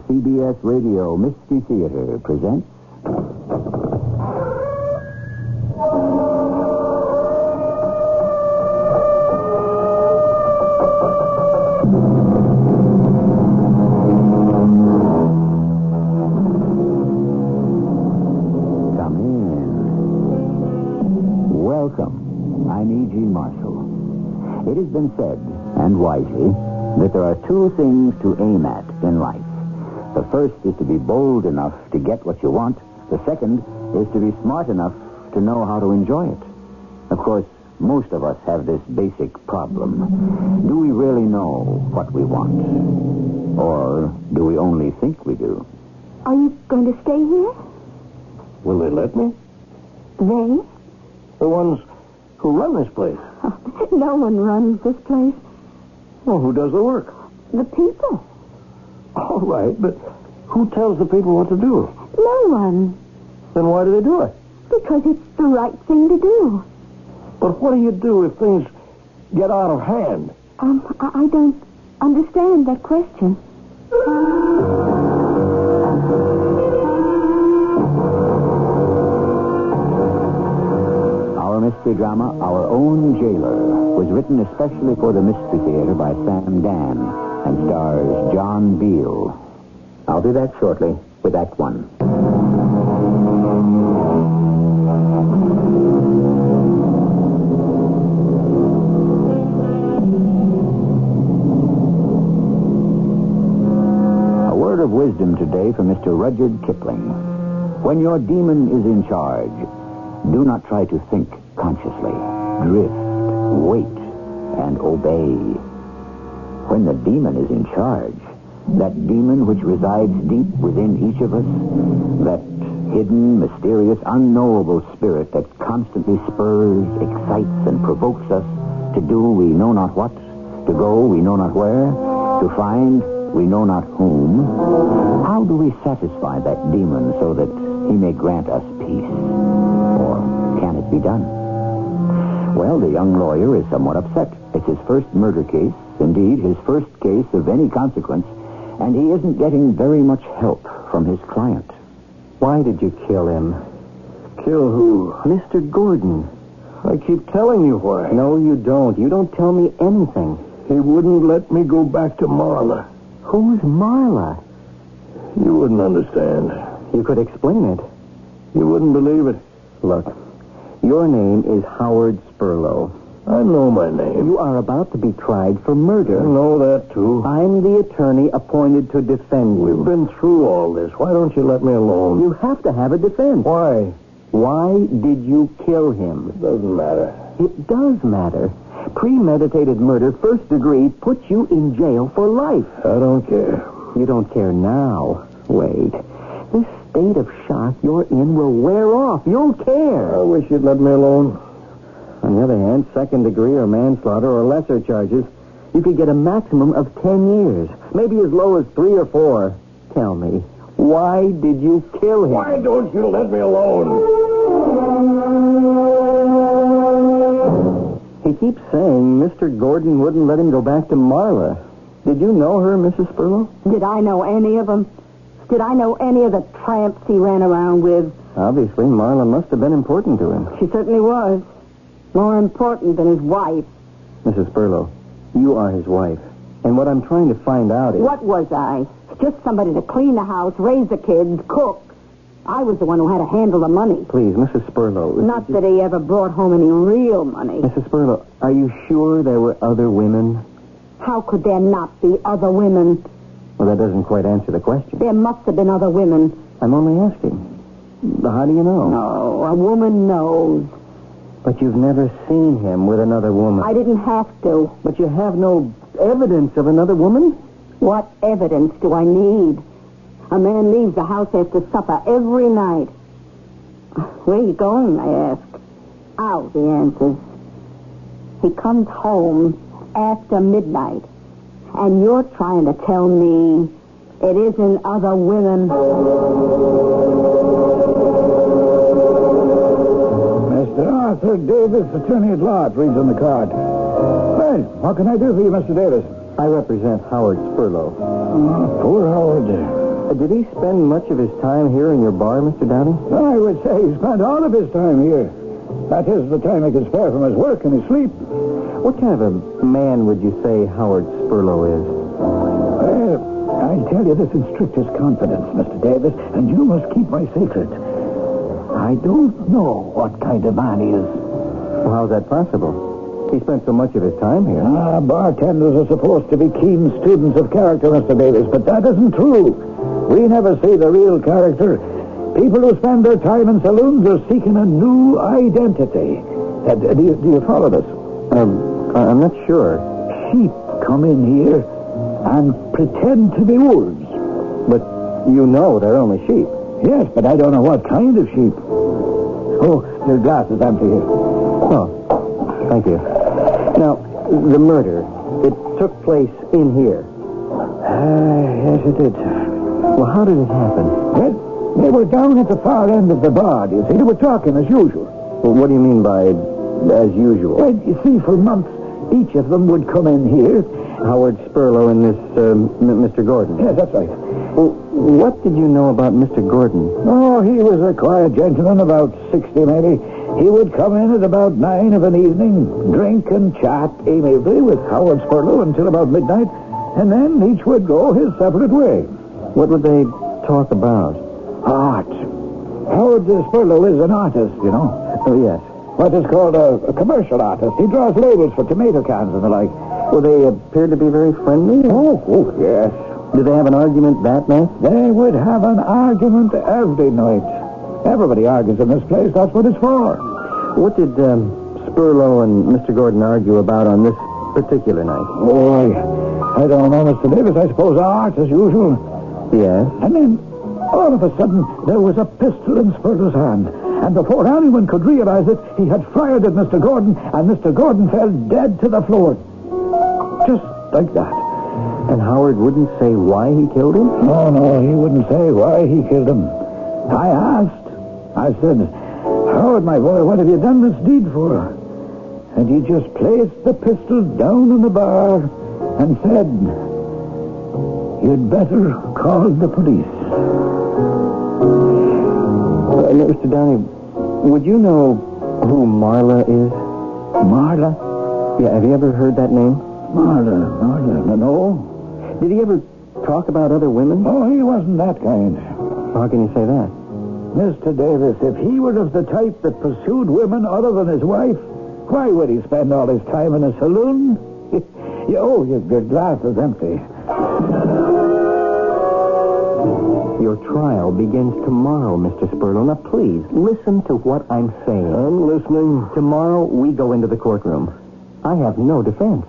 CBS Radio Mystery Theater presents... Come in. Welcome. I'm E.G. Marshall. It has been said, and wisely, that there are two things to aim at in life. The first is to be bold enough to get what you want. The second is to be smart enough to know how to enjoy it. Of course, most of us have this basic problem. Do we really know what we want? Or do we only think we do? Are you going to stay here? Will they let me? They? The ones who run this place. No one runs this place. Well, who does the work? The people. All right, but who tells the people what to do? No one. Then why do they do it? Because it's the right thing to do. But what do you do if things get out of hand? I don't understand that question. Our mystery drama, Our Own Jailer, was written especially for the Mystery Theater by Sam Dan and stars John Beale. I'll do that shortly with Act One. A word of wisdom today from Mr. Rudyard Kipling. When your demon is in charge, do not try to think consciously. Drift, wait, and obey. When the demon is in charge, that demon which resides deep within each of us, that hidden, mysterious, unknowable spirit that constantly spurs, excites, and provokes us to do we know not what, to go we know not where, to find we know not whom, how do we satisfy that demon so that he may grant us peace? Or can it be done? Well, the young lawyer is somewhat upset. It's his first murder case, indeed, his first case of any consequence, and he isn't getting very much help from his client. Why did you kill him? Kill who? Mr. Gordon. I keep telling you why. No, you don't. You don't tell me anything. He wouldn't let me go back to Marla. Who's Marla? You wouldn't understand. You could explain it. You wouldn't believe it. Look, your name is Howard Spurlow. I know my name. You are about to be tried for murder. I know that, too. I'm the attorney appointed to defend you. We've been through all this. Why don't you let me alone? You have to have a defense. Why? Why did you kill him? It doesn't matter. It does matter. Premeditated murder, first degree, puts you in jail for life. I don't care. You don't care now. Wait. This state of shock you're in will wear off. You'll care. I wish you'd let me alone. On the other hand, second degree or manslaughter or lesser charges, you could get a maximum of 10 years. Maybe as low as 3 or 4. Tell me, why did you kill him? Why don't you let me alone? He keeps saying Mr. Gordon wouldn't let him go back to Marla. Did you know her, Mrs. Spurlow? Did I know any of them? Did I know any of the tramps he ran around with? Obviously, Marla must have been important to him. She certainly was. More important than his wife. Mrs. Spurlow, you are his wife. And what I'm trying to find out is... What was I? Just somebody to clean the house, raise the kids, cook. I was the one who had to handle the money. Please, Mrs. Spurlow... Not that he ever brought home any real money. Mrs. Spurlow, are you sure there were other women? How could there not be other women? Well, that doesn't quite answer the question. There must have been other women. I'm only asking. How do you know? No, a woman knows. But you've never seen him with another woman. I didn't have to. But you have no evidence of another woman? What evidence do I need? A man leaves the house after supper every night. Where are you going, I ask. Out, he answers. He comes home after midnight. And you're trying to tell me it isn't other women. Mr. Arthur Davis, attorney at law, it reads on the card. Well, what can I do for you, Mr. Davis? I represent Howard Spurlow. Oh, poor Howard. Did he spend much of his time here in your bar, Mr. Downey? I would say he spent all of his time here. That is the time he could spare from his work and his sleep. What kind of a man would you say Howard Spurlow is? I'll tell you this in strictest confidence, Mr. Davis, and you must keep my secret. I don't know what kind of man he is. Well, how's that possible? He spent so much of his time here. Bartenders are supposed to be keen students of character, Mr. Davis, but that isn't true. We never see the real character. People who spend their time in saloons are seeking a new identity. Do you follow this? I'm not sure. Sheep come in here and pretend to be wolves. But you know they're only sheep. Yes, but I don't know what kind of sheep. Oh, your glass is empty here. Oh, thank you. Now, the murder, it took place in here. Yes, it did. Well, how did it happen? Well, they were down at the far end of the bar, you see. They were talking as usual. Well, what do you mean by as usual? Well, you see, for months, each of them would come in here. Howard Spurlow and this, Mr. Gordon. Yes, that's right. Well, what did you know about Mr. Gordon? Oh, he was a quiet gentleman, about 60 maybe. He would come in at about 9 of an evening, drink and chat amiably with Howard Spurlow until about midnight, and then each would go his separate way. What would they talk about? Art. Howard Spurlow is an artist, you know. Oh, yes. What is called a commercial artist. He draws labels for tomato cans and the like. Well, they appeared to be very friendly. Oh, yes. Did they have an argument that night? They would have an argument every night. Everybody argues in this place. That's what it's for. What did Spurlow and Mr. Gordon argue about on this particular night? Oh, I don't know, Mr. Davis. I suppose art, as usual. Yes. And then, all of a sudden, there was a pistol in Spurlow's hand. And before anyone could realize it, he had fired at Mr. Gordon, and Mr. Gordon fell dead to the floor. Just like that. And Howard wouldn't say why he killed him? No, he wouldn't say why he killed him. I asked. I said, Howard, my boy, what have you done this deed for? And he just placed the pistol down on the bar and said, you'd better call the police. Mr. Downey, would you know who Marla is? Marla? Yeah, have you ever heard that name? Marla, no. Did he ever talk about other women? Oh, he wasn't that kind. How can you say that? Mr. Davis, if he were of the type that pursued women other than his wife, why would he spend all his time in a saloon? Your glass is empty. Your trial begins tomorrow, Mr. Spurlow. Now, please, listen to what I'm saying. I'm listening. Tomorrow, we go into the courtroom. I have no defense.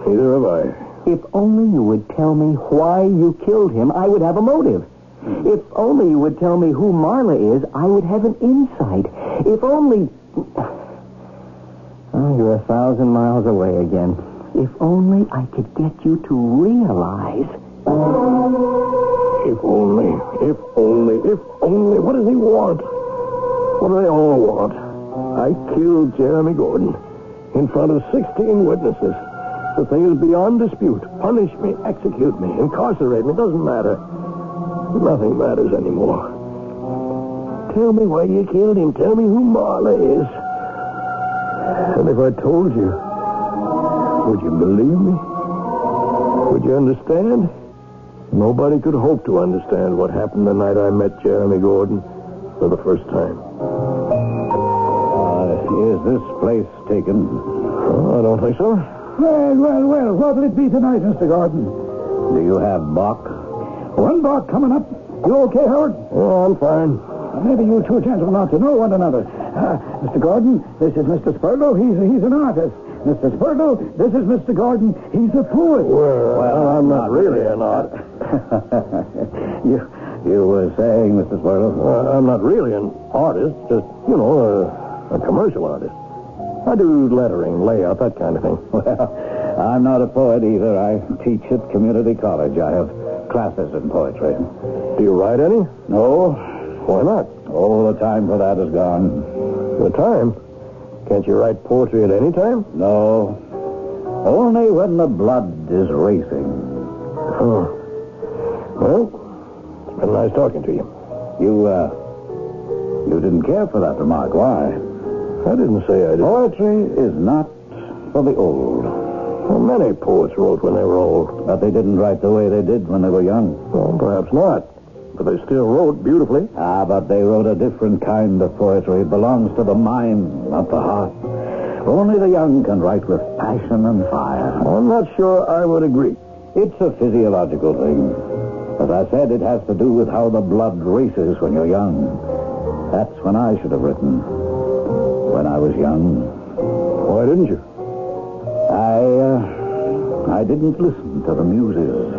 Neither have I. If only you would tell me why you killed him, I would have a motive. If only you would tell me who Marla is, I would have an insight. If only... Oh, you're 1,000 miles away again. If only I could get you to realize... If only. What does he want? What do they all want? I killed Jeremy Gordon in front of 16 witnesses. The thing is beyond dispute. Punish me, execute me, incarcerate me. It doesn't matter. Nothing matters anymore. Tell me why you killed him. Tell me who Marla is. And if I told you, would you believe me? Would you understand? Nobody could hope to understand what happened the night I met Jeremy Gordon for the first time. Is this place taken? Oh, I don't think so. Well, what'll it be tonight, Mr. Gordon? Do you have Bach? One block coming up. You okay, Howard? Oh, I'm fine. Maybe you two gentlemen ought to know one another. Mr. Gordon, this is Mr. Spurlow. He's an artist. Mr. Spurlow, this is Mr. Gordon. He's a poet. Well, I'm not really an artist. You were saying, Mr. Spurlow? I'm not really an artist, just, a commercial artist. I do lettering, layout, that kind of thing. Well, I'm not a poet either. I teach at community college. I have classes in poetry. Do you write any? No. Why not? Oh, the time for that is gone. The time? Can't you write poetry at any time? No. Only when the blood is racing. Oh. Well, it's been been nice talking to you. You didn't care for that remark. Why? I didn't say I did. Poetry is not for the old. Well, many poets wrote when they were old. But they didn't write the way they did when they were young. Well, perhaps not. But they still wrote beautifully. But they wrote a different kind of poetry. It belongs to the mind, not the heart. Only the young can write with passion and fire. I'm not sure I would agree. It's a physiological thing. As I said, it has to do with how the blood races when you're young. That's when I should have written. When I was young. Why didn't you? I didn't listen to the muses.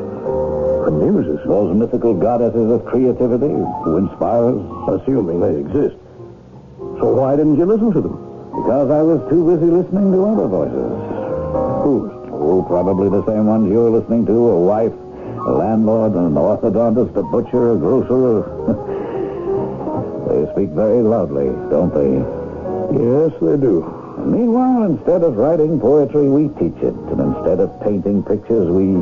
The muses? Those mythical goddesses of creativity who inspire us. Assuming they exist. So why didn't you listen to them? Because I was too busy listening to other voices. Whose? Oh, probably the same ones you're listening to. A wife, a landlord, an orthodontist, a butcher, a grocer. They speak very loudly, don't they? Yes, they do. And meanwhile, instead of writing poetry, we teach it. And instead of painting pictures, we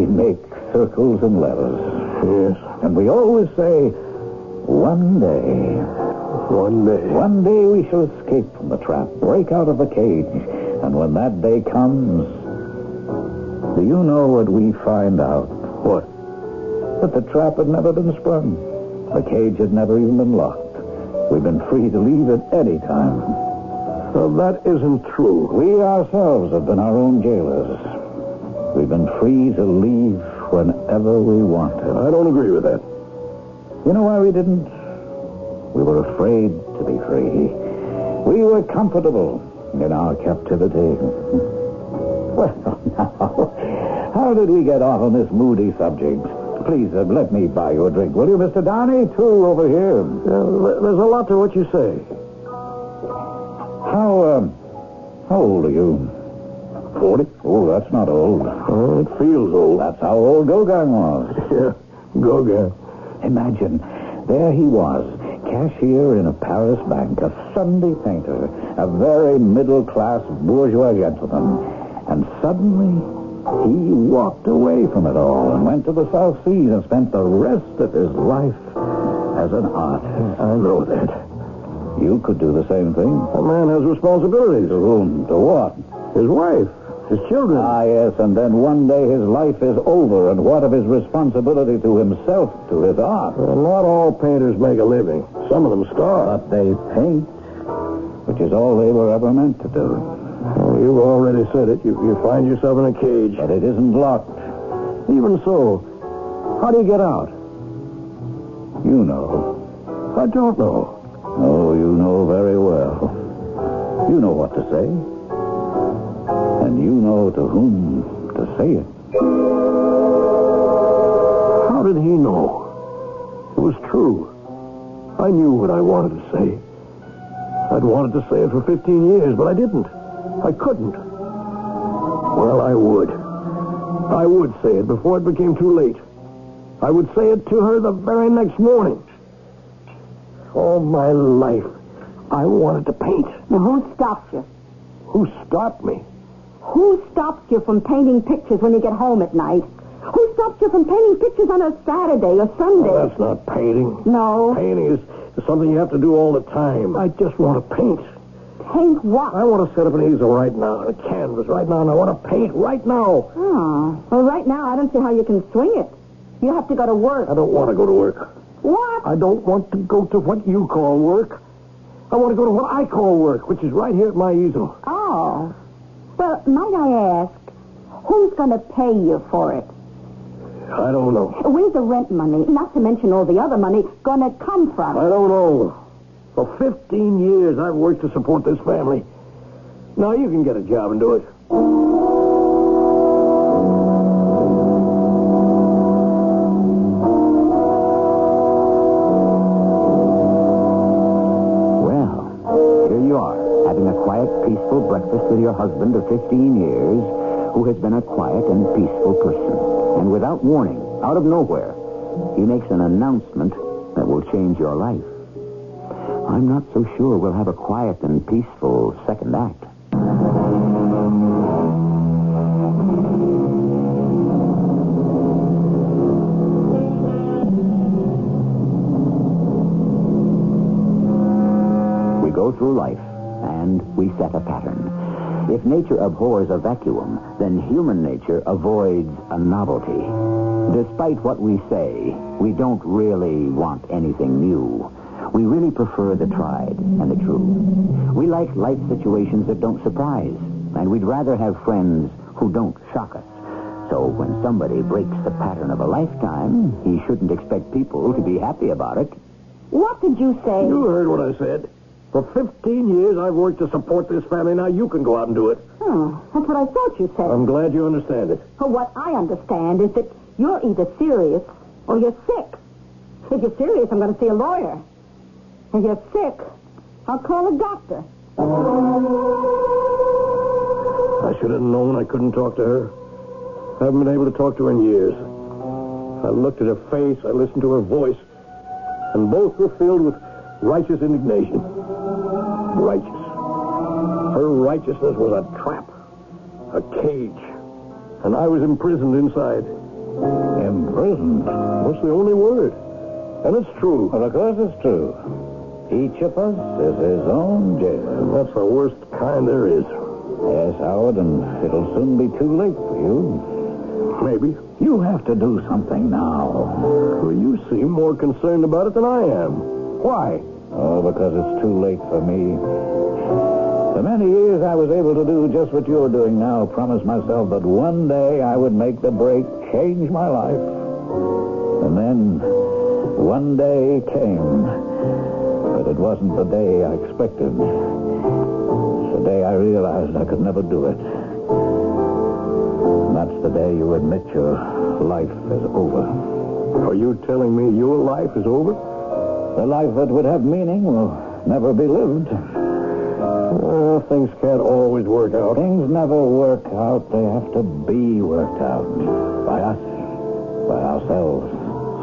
make circles and letters. Yes. And we always say, one day. One day. One day we shall escape from the trap, break out of the cage. And when that day comes, do you know what we find out? What? That the trap had never been sprung. The cage had never even been locked. We've been free to leave at any time. Well, that isn't true. We ourselves have been our own jailers. We've been free to leave whenever we wanted. I don't agree with that. You know why we didn't? We were afraid to be free. We were comfortable in our captivity. Well, now, how did we get off on this moody subject? Please, let me buy you a drink, will you, Mr. Downey? Two over here. There's a lot to what you say. How old are you? 40. Oh, that's not old. Oh, it feels old. That's how old Gauguin was. Yeah, Gauguin. Imagine, there he was, cashier in a Paris bank, a Sunday painter, a very middle-class bourgeois gentleman. And suddenly, he walked away from it all and went to the South Seas and spent the rest of his life as an artist. I know that. You could do the same thing. A man has responsibilities. To whom? To what? His wife. His children. Yes, and then one day his life is over, and what of his responsibility to himself, to his art? Well, not all painters make a living. Some of them starve. But they paint, which is all they were ever meant to do. Well, you've already said it. You find yourself in a cage. But it isn't locked. Even so, how do you get out? You know. I don't know. Oh, you know very well. You know what to say. And you know to whom to say it. How did he know? It was true. I knew what I wanted to say. I'd wanted to say it for 15 years, but I didn't. I couldn't. Well, I would. I would say it before it became too late. I would say it to her the very next morning. All my life, I wanted to paint. Now, who stopped you? Who stopped me? Who stopped you from painting pictures when you get home at night? Who stopped you from painting pictures on a Saturday or Sunday? Oh, that's not painting. No. Painting is something you have to do all the time. I just want to paint. Paint what? I want to set up an easel right now, a canvas right now, and I want to paint right now. Oh. Well, right now, I don't see how you can swing it. You have to go to work. I don't want to go to work. What? I don't want to go to what you call work. I want to go to what I call work, which is right here at my easel. Oh. Well, might I ask, who's going to pay you for it? I don't know. Where's the rent money, not to mention all the other money, going to come from? I don't know. For 15 years, I've worked to support this family. Now you can get a job and do it. Well, here you are, having a quiet, peaceful breakfast with your husband of 15 years, who has been a quiet and peaceful person. And without warning, out of nowhere, he makes an announcement that will change your life. I'm not so sure we'll have a quiet and peaceful second act. through life, and we set a pattern. If nature abhors a vacuum, then human nature avoids a novelty. Despite what we say, we don't really want anything new. We really prefer the tried and the true. We like life situations that don't surprise, and we'd rather have friends who don't shock us. So when somebody breaks the pattern of a lifetime, he shouldn't expect people to be happy about it. What did you say? You heard what I said. For 15 years, I've worked to support this family. Now you can go out and do it. Oh, that's what I thought you said. I'm glad you understand it. But what I understand is that you're either serious or you're sick. If you're serious, I'm going to see a lawyer. If you're sick, I'll call a doctor. I should have known I couldn't talk to her. I haven't been able to talk to her in years. I looked at her face, I listened to her voice, and both were filled with righteous indignation. Righteous. Her righteousness was a trap, a cage, and I was imprisoned inside. Imprisoned? That's the only word. And it's true. Well, of course it's true. Each of us is his own jail. And that's the worst kind there is. Yes, Howard, and it'll soon be too late for you. Maybe. You have to do something now. Well, you seem more concerned about it than I am. Why? Oh, because it's too late for me. For many years, I was able to do just what you're doing now. Promise myself that one day I would make the break, change my life. And then, one day came. But it wasn't the day I expected. It's the day I realized I could never do it. And that's the day you admit your life is over. Are you telling me your life is over? The life that would have meaning will never be lived. Things can't always work out. Things never work out. They have to be worked out. By us. By ourselves.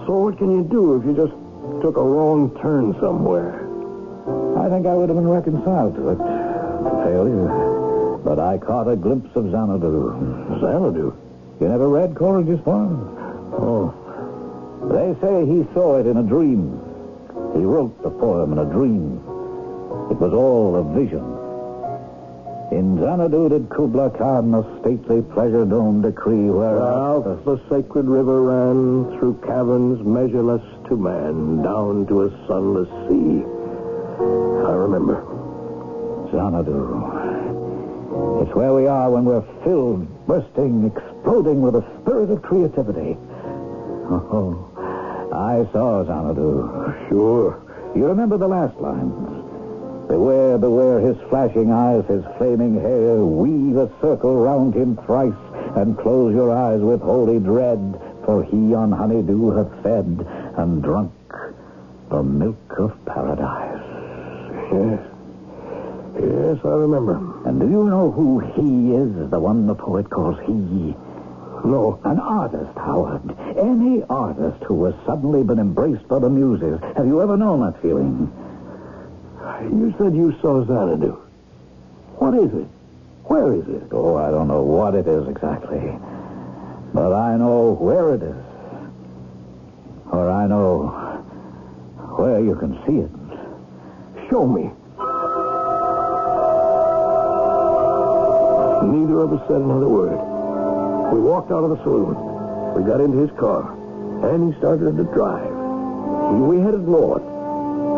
So what can you do if you just took a wrong turn somewhere? I think I would have been reconciled to it. Failure. But I caught a glimpse of Xanadu. Xanadu? You never read Coleridge's poem? Oh. They say he saw it in a dream. He wrote the poem in a dream. It was all a vision. In Xanadu did Kubla Khan a stately pleasure dome decree whereof the sacred river ran through caverns measureless to man, down to a sunless sea. I remember. Xanadu. It's where we are when we're filled, bursting, exploding with a spirit of creativity. Oh, I saw Xanadu. Sure. You remember the last lines? Beware, beware, his flashing eyes, his flaming hair, weave a circle round him thrice, and close your eyes with holy dread, for he on honeydew hath fed and drunk the milk of paradise. Yes. Yes, I remember. And do you know who he is, the one the poet calls he? No. An artist, Howard. Any artist who has suddenly been embraced by the muses. Have you ever known that feeling? You said you saw Xanadu. What is it? Where is it? Oh, I don't know what it is exactly. But I know where it is. Or I know where you can see it. Show me. Neither of us said another word. We walked out of the saloon. We got into his car, and he started to drive. We headed north,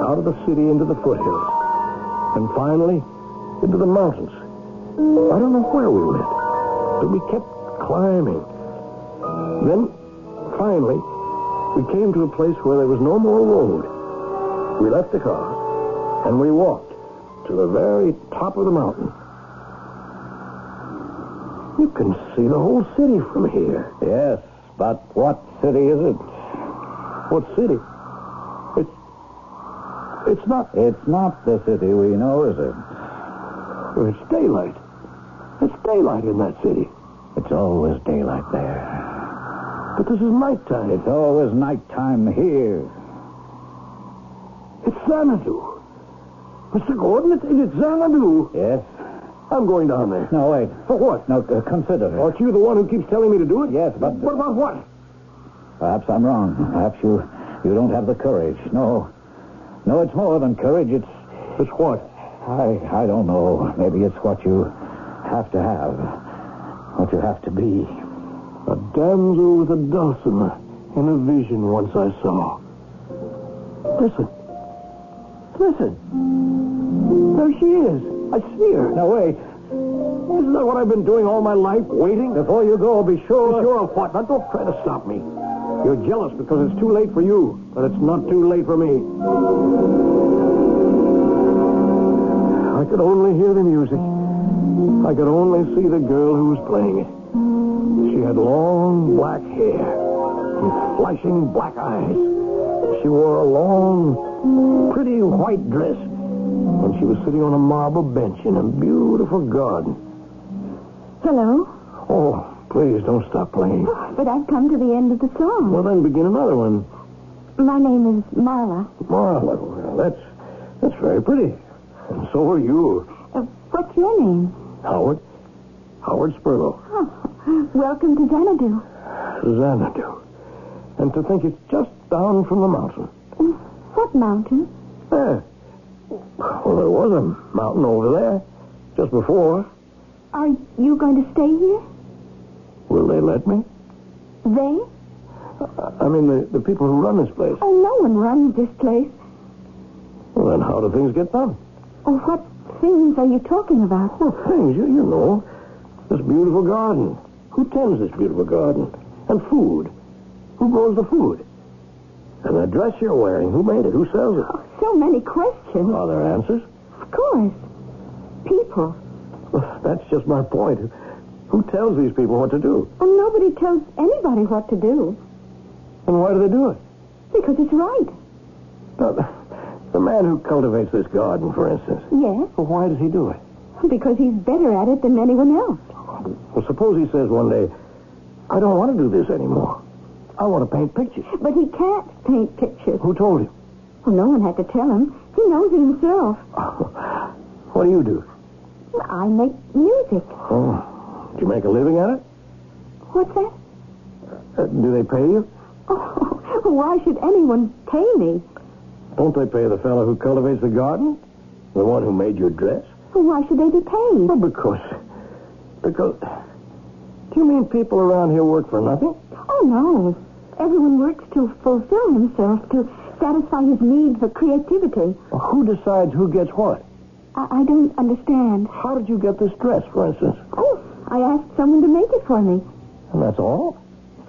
out of the city into the foothills, and finally into the mountains. I don't know where we went, but we kept climbing. Then, finally, we came to a place where there was no more road. We left the car, and we walked to the very top of the mountain. You can see the whole city from here. Yes, but what city is it? What city? It's not... It's not the city we know, is it? It's daylight. It's daylight in that city. It's always daylight there. But this is nighttime. It's always nighttime here. It's Xanadu. Mr. Gordon, it's Xanadu. Yes? I'm going down there. No, wait. For what? No, consider it. Aren't you the one who keeps telling me to do it? Yes, but... What about what? Perhaps I'm wrong. Perhaps you don't have the courage. No, it's more than courage. It's what? I don't know. Maybe it's what you have to have. What you have to be. A damsel with a dulcimer in a vision once I saw. Listen. There she is. I see her. Now, wait. Isn't that what I've been doing all my life, waiting? Before you go, be sure... Be sure of what? Now, don't try to stop me. You're jealous because it's too late for you, but it's not too late for me. I could only hear the music. I could only see the girl who was playing it. She had long black hair and flashing black eyes. She wore a long, pretty white dress, and she was sitting on a marble bench in a beautiful garden. Hello? Oh, please don't stop playing. But I've come to the end of the song. Well, then begin another one. My name is Marla. Marla, well, that's very pretty. And so are you. What's your name? Howard Spurlow. Oh, welcome to Xanadu. Xanadu. And to think it's just down from the mountain. What mountain? There. Well, there was a mountain over there, just before. Are you going to stay here? Will they let me? They? I mean, the people who run this place. Oh, no one runs this place. Well, then how do things get done? Oh, what things are you talking about? Well, things, you know. This beautiful garden. Who tends this beautiful garden? And food. Who grows the food? And the dress you're wearing, who made it? Who sells it? Oh, so many questions. Are there answers? Of course. People. Well, that's just my point. Who tells these people what to do? Well, nobody tells anybody what to do. And why do they do it? Because it's right. Now, the man who cultivates this garden, for instance. Yes. Well, why does he do it? Because he's better at it than anyone else. Well, suppose he says one day, I don't want to do this anymore. I want to paint pictures. But he can't paint pictures. Who told him? Well, no one had to tell him. He knows it himself. What do you do? I make music. Oh. Do you make a living at it? What's that? Do they pay you? Oh, why should anyone pay me? Don't they pay the fellow who cultivates the garden? The one who made your dress? Well, why should they be paid? Well, because... Do you mean people around here work for nothing? Oh, no. Everyone works to fulfill himself, to satisfy his need for creativity. Well, who decides who gets what? I don't understand. How did you get this dress, for instance? Oh, I asked someone to make it for me. And that's all?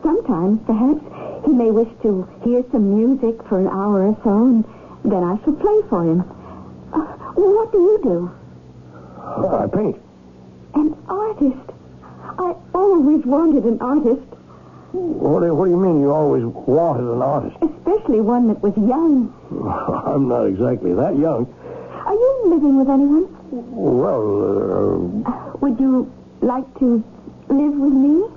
Sometimes, perhaps, he may wish to hear some music for an hour or so, and then I shall play for him. What do you do? I paint. An artist? I always wanted an artist. What do you mean you always wanted an artist? Especially one that was young. I'm not exactly that young. Are you living with anyone? Well, Would you like to live with me?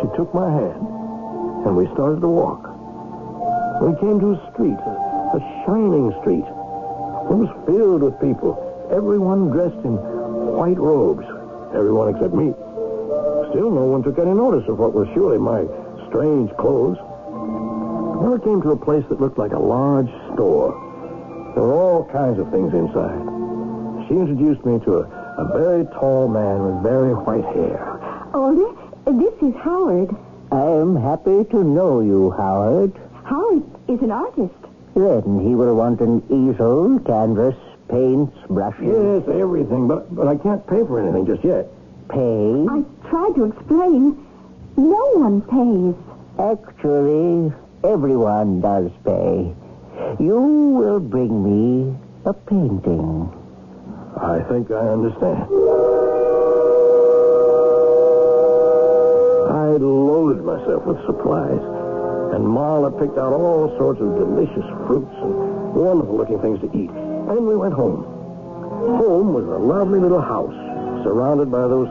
She took my hand, and we started to walk. We came to a street, a shining street. It was filled with people, everyone dressed in white robes. Everyone except me. Still, no one took any notice of what was surely my strange clothes. Then we came to a place that looked like a large store. There were all kinds of things inside. She introduced me to a very tall man with very white hair. Oh, this is Howard. I'm happy to know you, Howard. Howard is an artist. Then he will want an easel, canvas, paints, brushes. Yes, everything, but I can't pay for anything just yet. Pay? I tried to explain. No one pays. Actually, everyone does pay. You will bring me a painting. I think I understand. I loaded myself with supplies, and Marla picked out all sorts of delicious fruits and wonderful-looking things to eat. And we went home. Home was a lovely little house, surrounded by those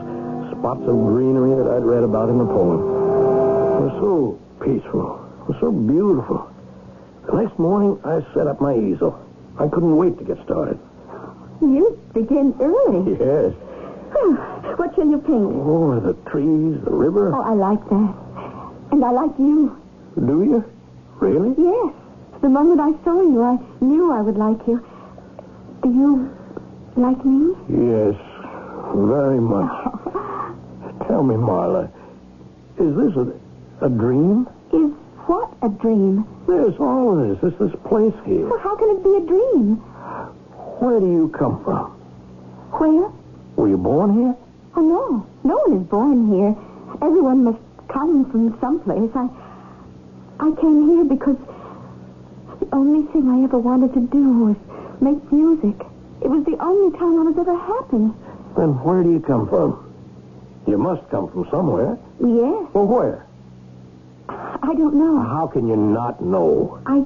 spots of greenery that I'd read about in the poem. It was so peaceful. It was so beautiful. The next morning, I set up my easel. I couldn't wait to get started. You begin early. Yes. What shall you paint? Oh, the trees, the river. Oh, I like that. And I like you. Do you? Really? Yes. The moment I saw you, I knew I would like you. Do you like me? Yes, very much. Tell me, Marla, is this a dream? Is what a dream? There's all of this place here. Well, how can it be a dream? Where do you come from? Where? Were you born here? Oh, no. No one is born here. Everyone must come from someplace. I came here because the only thing I ever wanted to do was make music. It was the only time I was ever happy. Then where do you come from? You must come from somewhere. Yes. Well, where? I don't know. How can you not know? I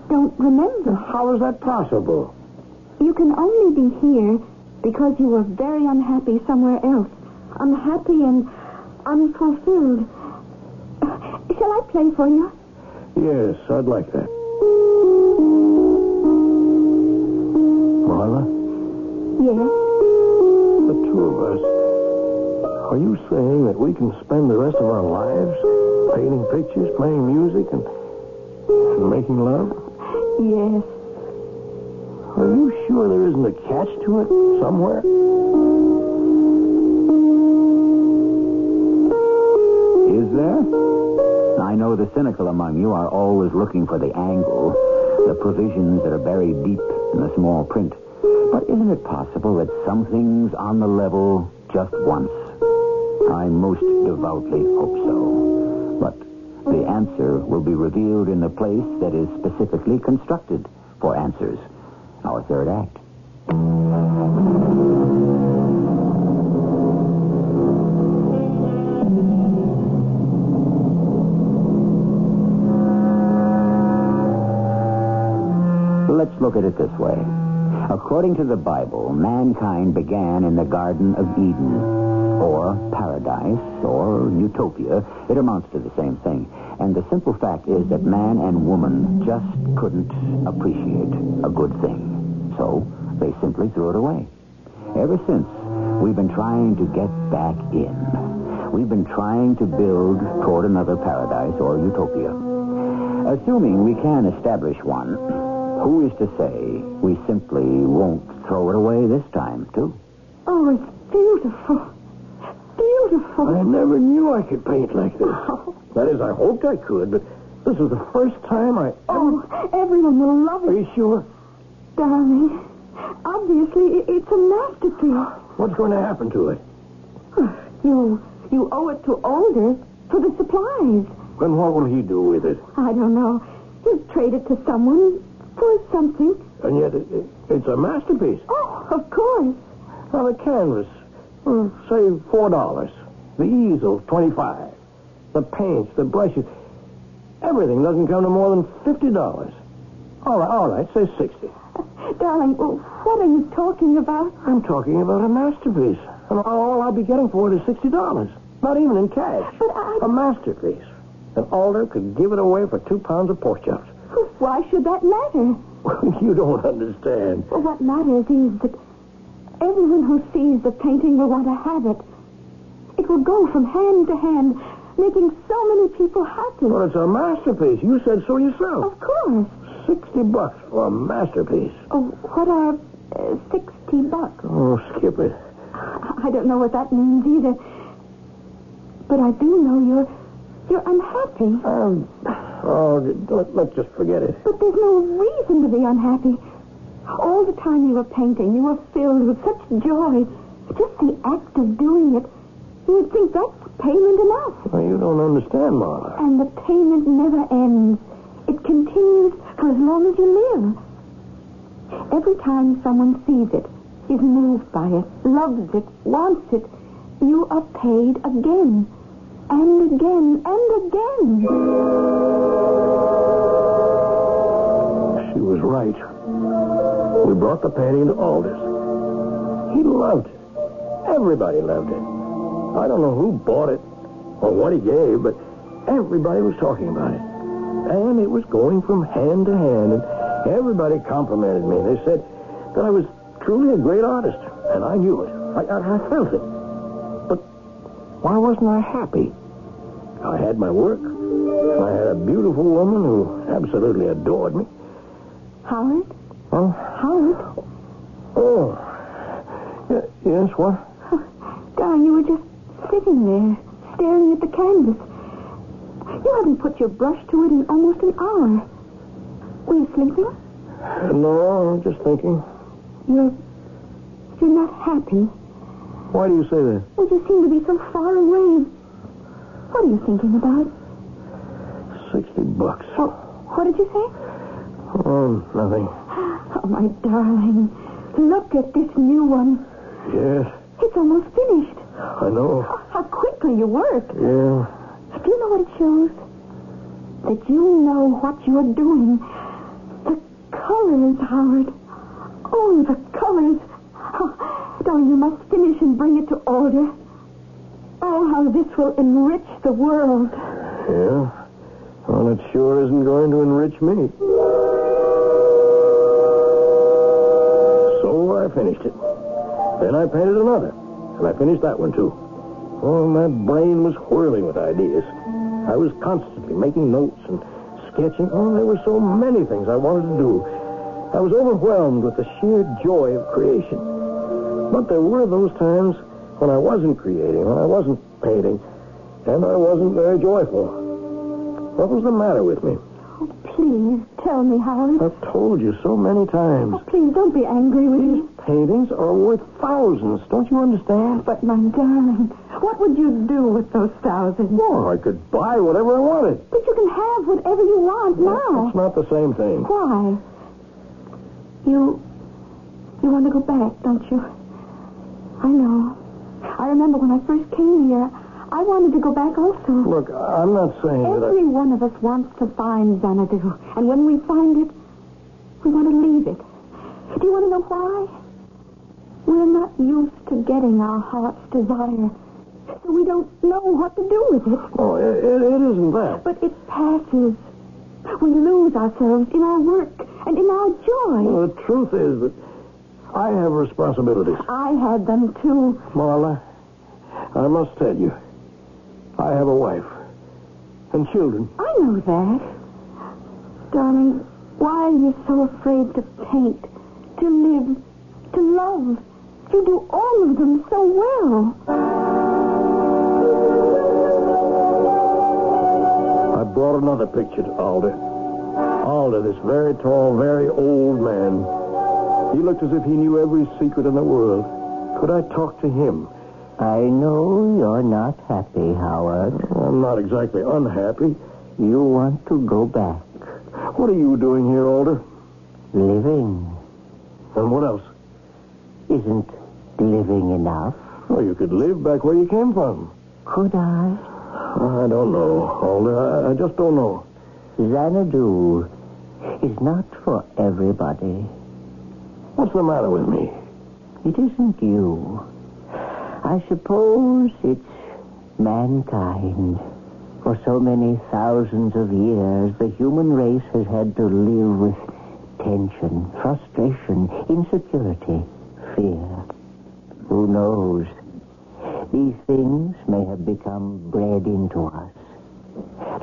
don't remember. How is that possible? You can only be here because you were very unhappy somewhere else. Unhappy and unfulfilled. Shall I play for you? Yes, I'd like that. Marla? Yes. The two of us. Are you saying that we can spend the rest of our lives painting pictures, playing music, and making love? Yes. Are you sure there isn't a catch to it somewhere? Is there? I know the cynical among you are always looking for the angle, the provisions that are buried deep in the small print. But isn't it possible that something's on the level just once? I most devoutly hope so. But the answer will be revealed in the place that is specifically constructed for answers. Our third act. Let's look at it this way. According to the Bible, mankind began in the Garden of Eden, or paradise, or utopia. It amounts to the same thing. And the simple fact is that man and woman just couldn't appreciate a good thing. So they simply threw it away. Ever since, we've been trying to get back in. We've been trying to build toward another paradise or utopia. Assuming we can establish one, who is to say we simply won't throw it away this time, too? Oh, it's beautiful. Beautiful. I never knew I could paint like this. Oh. That is, I hoped I could, but this is the first time I ever... Oh, everyone will love Are it. you sure? Darling, obviously it's a masterpiece. What's going to happen to it? You owe it to Older for the supplies. Then what will he do with it? I don't know. He'll trade it to someone for something. And yet it's a masterpiece. Oh, of course. Now, the canvas, say $4. The easel, $25. The paints, the brushes, everything doesn't come to more than $50. All right, say 60. Darling, what are you talking about? I'm talking about a masterpiece. And all I'll be getting for it is $60. Not even in cash. But A masterpiece. And Alder could give it away for 2 pounds of pork chops. Why should that matter? You don't understand. Well, what matters is that everyone who sees the painting will want to have it. It will go from hand to hand, making so many people happy. Well, it's a masterpiece. You said so yourself. Of course. $60 for a masterpiece. Oh, what are $60? Oh, skip it. I don't know what that means either. But I do know you're unhappy. Let's just forget it. But there's no reason to be unhappy. All the time you were painting, you were filled with such joy. Just the act of doing it, you would think that's payment enough. Well, you don't understand, Marla. And the payment never ends. It continues for as long as you live. Every time someone sees it, is moved by it, loves it, wants it, you are paid again. And again, and again. She was right. We brought the painting to Alder's. He loved it. Everybody loved it. I don't know who bought it or what he gave, but everybody was talking about it. And it was going from hand to hand, and everybody complimented me. They said that I was truly a great artist, and I knew it. I felt it. But why wasn't I happy? I had my work. I had a beautiful woman who absolutely adored me. Howard? Huh? Howard? Oh. Yes, what? Darling, you were just sitting there, staring at the canvas. You haven't put your brush to it in almost an hour. Were you sleeping? No, I'm just thinking. You're not happy. Why do you say that? Well, you seem to be so far away. What are you thinking about? $60. Oh, what did you say? Oh, nothing. Oh, my darling. Look at this new one. Yes, It's almost finished. I know. How quickly you work. Yeah. Do you know what it shows? That you know what you're doing. The colors, Howard. Oh, the colors. Oh, darling, you must finish and bring it to order. Oh, how this will enrich the world. Yeah? Well, it sure isn't going to enrich me. So I finished it. Then I painted another. And I finished that one, too. Oh, my brain was whirling with ideas. I was constantly making notes and sketching. Oh, there were so many things I wanted to do. I was overwhelmed with the sheer joy of creation. But there were those times when I wasn't creating, when I wasn't painting, and I wasn't very joyful. What was the matter with me? Oh, please, tell me, Howard. I've told you so many times. Oh, please, don't be angry with me. Paintings are worth thousands. Don't you understand? But, my darling, what would you do with those thousands? Oh, I could buy whatever I wanted. But you can have whatever you want now. It's not the same thing. Why? You want to go back, don't you? I know. I remember when I first came here, I wanted to go back also. Look, I'm not saying that Every one of us wants to find Xanadu. And when we find it, we want to leave it. Do you want to know why? We're not used to getting our heart's desire. So we don't know what to do with it. Oh, it isn't that. But it passes. We lose ourselves in our work and in our joy. Well, the truth is that I have responsibilities. I had them, too. Marla, I must tell you, I have a wife and children. I know that. Darling, why are you so afraid to paint, to live, to love? You do all of them so well. I brought another picture to Alder. Alder, this very tall, very old man. He looked as if he knew every secret in the world. Could I talk to him? I know you're not happy, Howard. I'm not exactly unhappy. You want to go back. What are you doing here, Alder? Living. And what else? Isn't living enough? Well, you could live back where you came from. Could I? I don't know, Alder. I just don't know. Xanadu is not for everybody. What's the matter with me? It isn't you. I suppose it's mankind. For so many thousands of years, the human race has had to live with tension, frustration, insecurity, fear. Who knows? These things may have become bred into us.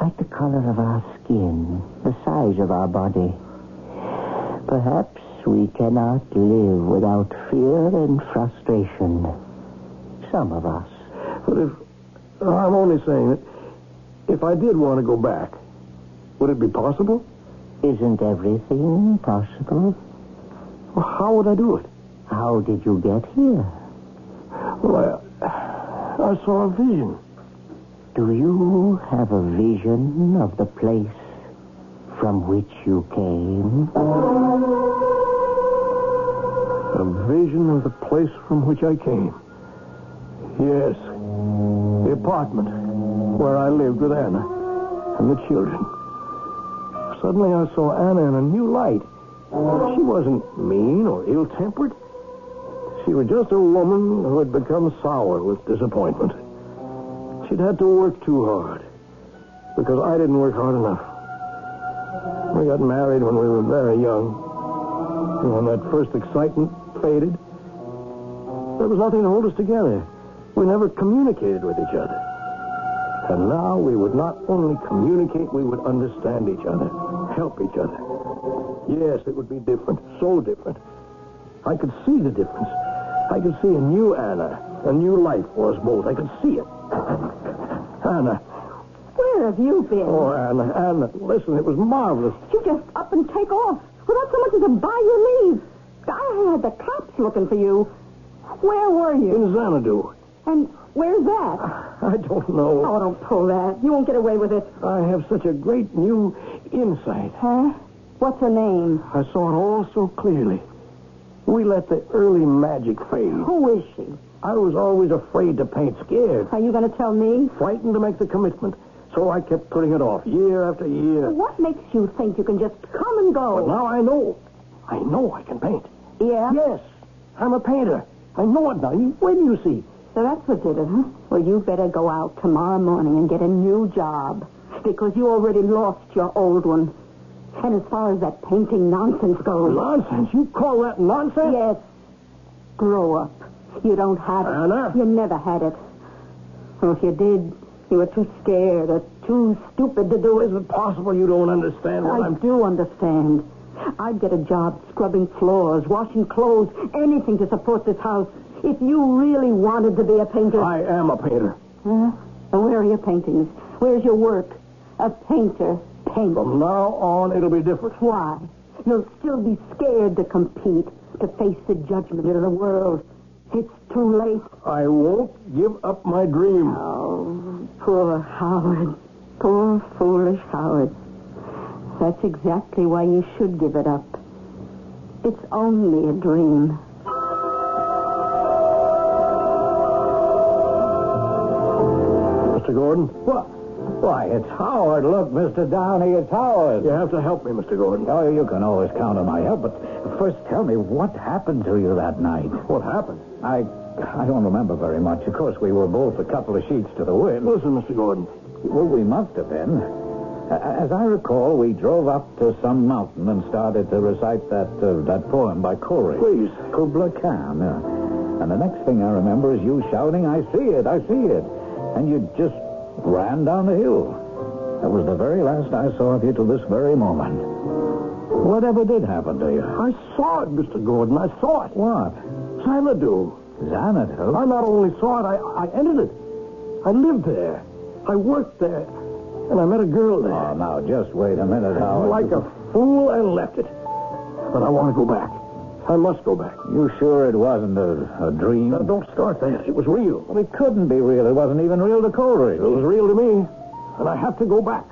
Like the color of our skin, the size of our body. Perhaps we cannot live without fear and frustration. Some of us. But I'm only saying that if I did want to go back, would it be possible? Isn't everything possible? Well, how would I do it? How did you get here? Well, I saw a vision. Do you have a vision of the place from which you came? A vision of the place from which I came. Yes. The apartment where I lived with Anna and the children. Suddenly I saw Anna in a new light. She wasn't mean or ill-tempered. She was just a woman who had become sour with disappointment. She'd had to work too hard because I didn't work hard enough. We got married when we were very young. And when that first excitement faded, there was nothing to hold us together. We never communicated with each other. And now we would not only communicate, we would understand each other, help each other. Yes, it would be different, so different. I could see the difference. I could see a new Anna, a new life for us both. I could see it. Anna. Where have you been? Oh, Anna, listen, it was marvelous. You just up and take off without so much as a buy your leave. I had the cops looking for you. Where were you? In Xanadu. And where's that? I don't know. Oh, don't pull that. You won't get away with it. I have such a great new insight. Huh? What's her name? I saw it all so clearly. We let the early magic fade. Who is she? I was always afraid to paint scared. Are you going to tell me? Frightened to make the commitment. So I kept putting it off year after year. What makes you think you can just come and go? But now I know. I know I can paint. Yeah? Yes. I'm a painter. I know it now. When do you see? So that's what did it, huh? Well, you better go out tomorrow morning and get a new job. Because you already lost your old one. And as far as that painting nonsense goes... Nonsense? You call that nonsense? Yes. Grow up. You don't have it. Anna? You never had it. Or if you did, you were too scared or too stupid to do it. Is it possible you don't understand what I do understand. I'd get a job scrubbing floors, washing clothes, anything to support this house. If you really wanted to be a painter... I am a painter. Huh? And where are your paintings? Where's your work? A painter paints. From now on, it'll be different. Why? You'll still be scared to compete, to face the judgment of the world. It's too late. I won't give up my dream. Oh, poor Howard. Poor, foolish Howard. That's exactly why you should give it up. It's only a dream. Mr. Gordon? What? Why, it's Howard. Look, Mr. Downey, it's Howard. You have to help me, Mr. Gordon. Oh, you can always count on my help, but first tell me what happened to you that night. What happened? I don't remember very much. Of course, we were both a couple of sheets to the wind. Listen, Mr. Gordon. Well, we must have been. As I recall, we drove up to some mountain and started to recite that poem by Coleridge. Please. Kubla Khan. And the next thing I remember is you shouting, "I see it, I see it." And you just ran down the hill. That was the very last I saw of you till this very moment. Whatever did happen to you? I saw it, Mr. Gordon. I saw it. What? Xanadu. Xanadu? I not only saw it, I entered it. I lived there. I worked there. And I met a girl there. Oh, now, just wait a minute, Howard. Like a fool, I left it. But I want to go back. I must go back. You sure it wasn't a dream? Now, don't start that. It was real. Well, it couldn't be real. It wasn't even real to Coleridge. It was real to me. And I have to go back.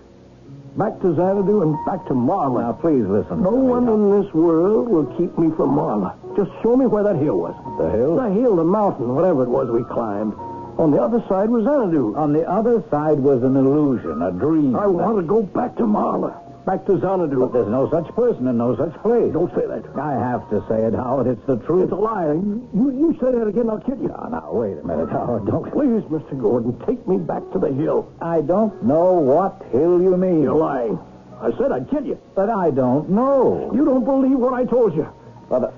Back to Xanadu and back to Marla. Now, please listen. No one in this world will keep me from Marla. Just show me where that hill was. The hill? The hill, the mountain, whatever it was we climbed. On the other side was Xanadu. On the other side was an illusion, a dream. I want to go back to Marla. Back to Xanadu. But there's no such person and no such place. Don't say that. I have to say it, Howard. It's the truth. It's a lie. You say that again, I'll kill you. Now, wait a minute, Howard. Don't... Please, Mr. Gordon, take me back to the hill. I don't know what hill you mean. You're lying. I said I'd kill you. But I don't know. You don't believe what I told you. But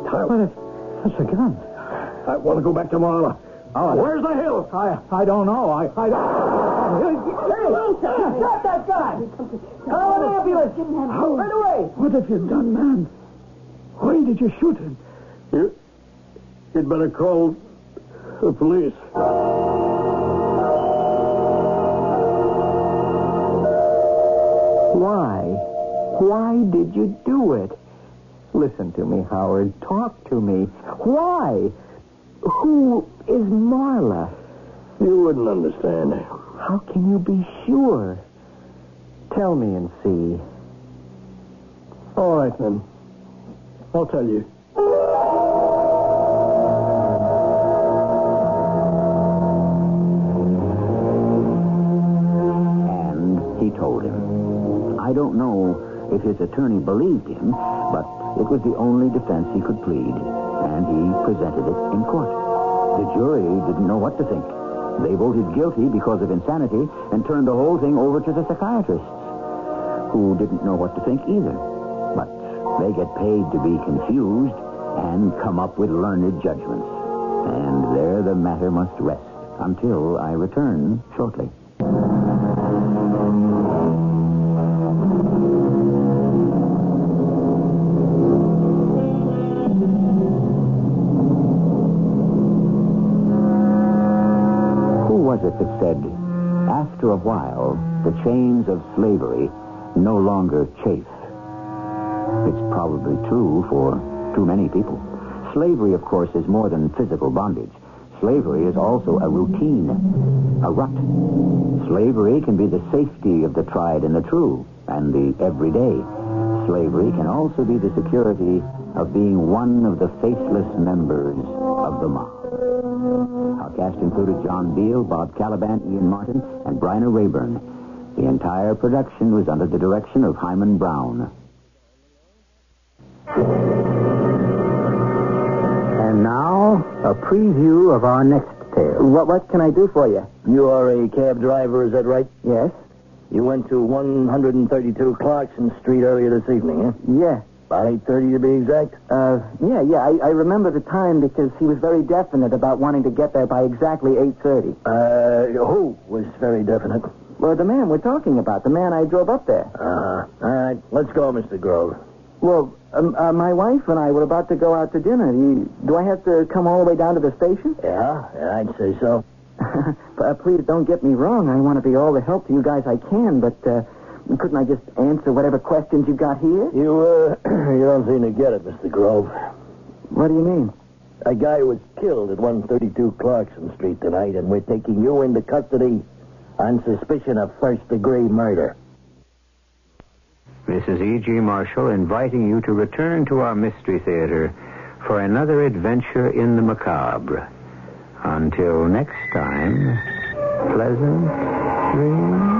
it's a gun. I want to go back to Marla. Oh, where's the hill? I don't know. I don't... Hey, stop that guy! Call an ambulance! Right away! What have you done, man? Why did you shoot him? You'd better call the police. Why? Why did you do it? Listen to me, Howard. Talk to me. Why? Who is Marla? You wouldn't understand. How can you be sure? Tell me and see. All right, then. I'll tell you. And he told him. I don't know if his attorney believed him, but it was the only defense he could plead, and he presented it in court. The jury didn't know what to think. They voted guilty because of insanity and turned the whole thing over to the psychiatrists, who didn't know what to think either. But they get paid to be confused and come up with learned judgments. And there the matter must rest until I return shortly. Who was it that said, after a while, the chains of slavery no longer chafe? It's probably true for too many people. Slavery, of course, is more than physical bondage. Slavery is also a routine, a rut. Slavery can be the safety of the tried and the true, and the everyday. Slavery can also be the security of being one of the faceless members of the mob. Our cast included John Beale, Bob Caliban, Ian Martin, and Bryna Rayburn. The entire production was under the direction of Himan Brown. And now, a preview of our next tale. What can I do for you? You are a cab driver, is that right? Yes? You went to 132 Clarkson Street earlier this evening, eh? Yeah. About 8:30 to be exact? Yeah. I remember the time because he was very definite about wanting to get there by exactly 8:30. Who was very definite? Well, the man we're talking about, the man I drove up there. All right, let's go, Mr. Grove. Well, my wife and I were about to go out to dinner. Do I have to come all the way down to the station? Yeah, I'd say so. Please don't get me wrong. I want to be all the help to you guys I can, but couldn't I just answer whatever questions you got here? You don't seem to get it, Mr. Grove. What do you mean? A guy was killed at 132 Clarkson Street tonight, and we're taking you into custody on suspicion of first-degree murder. This is E.G. Marshall inviting you to return to our Mystery Theater for another adventure in the macabre. Until next time, pleasant dreams.